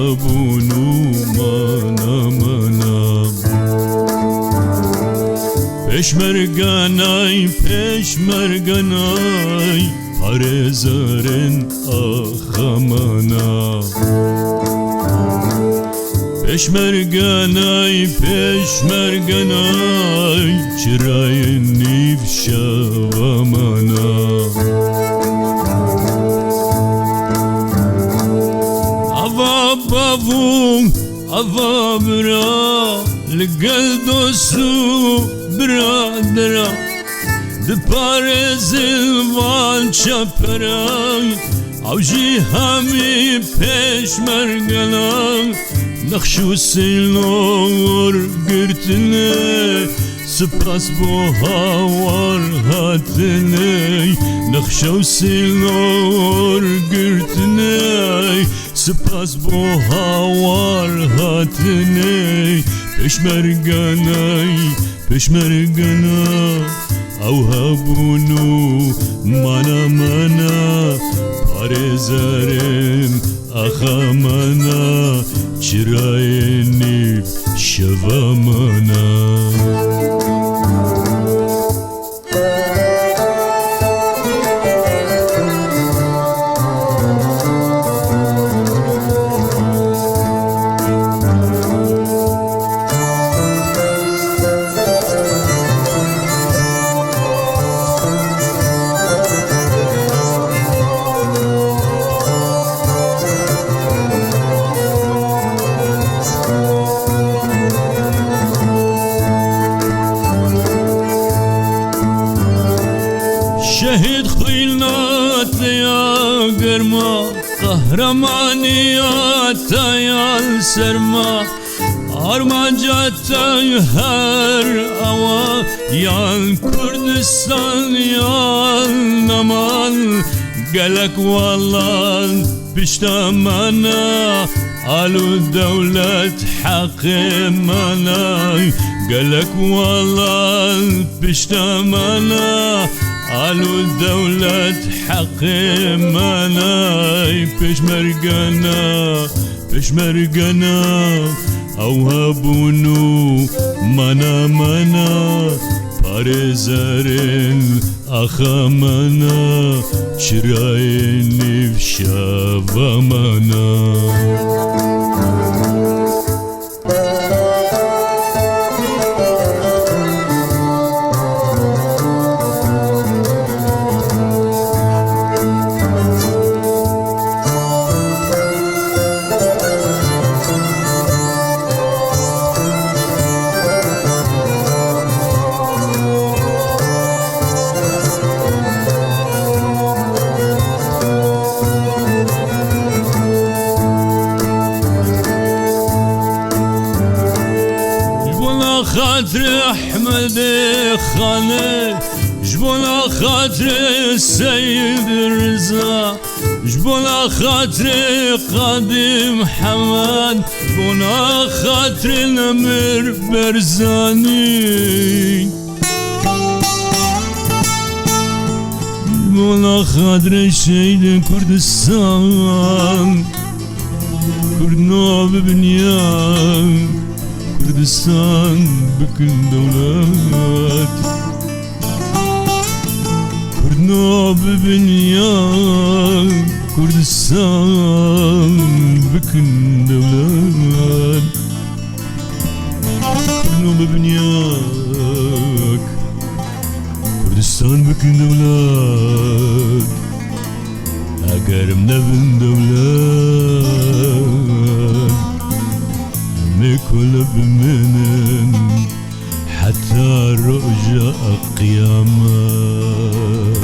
هبونو مانا Peşmerganay Parezarın ahamana Peşmerganay Çırayın nifşavamana Ava bavum Ava bra Lgel dostu برادرا دپارزل وان چپران اوجی همی پیشمرگلان نخشو سیلور گرتنه سپاس بو هاوار هاتنه نخشو سیلور گرتنه سپاس بو هاوار هاتنه Peşmergana Av habunu mana Parezarın ahamana Çırayınif şavamana Şehit hıynat ya gırma Kahramaniyat yal serma Armacata her ava Yal Kürdistan yal naman Gelek vallan piştamana Alu devlet hakimana Gelek vallan piştamana علو دولت حقیمانا پیشمرگانا او هبونو مانا پارزارن اخامانا چرای نفشاوامانا خاطر احمد خانه جبونا خاطر السيد رضا جبونا خاطر قاضي محمد جبونا خاطر الامير برزاني جبونا خاطر الشهيد كردستان كردنا ببنيان كردستان بكل دولات كردنا ببنيان كردستان بكل دولات كردنا ببنيان كردستان بكل دولات أقربنا من دولات كل بمنن حتى رجاء قيامات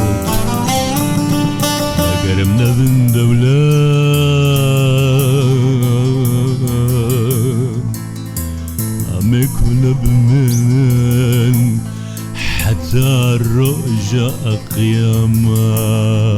أقربنا من دولات كل بمنن حتى رجاء قيامات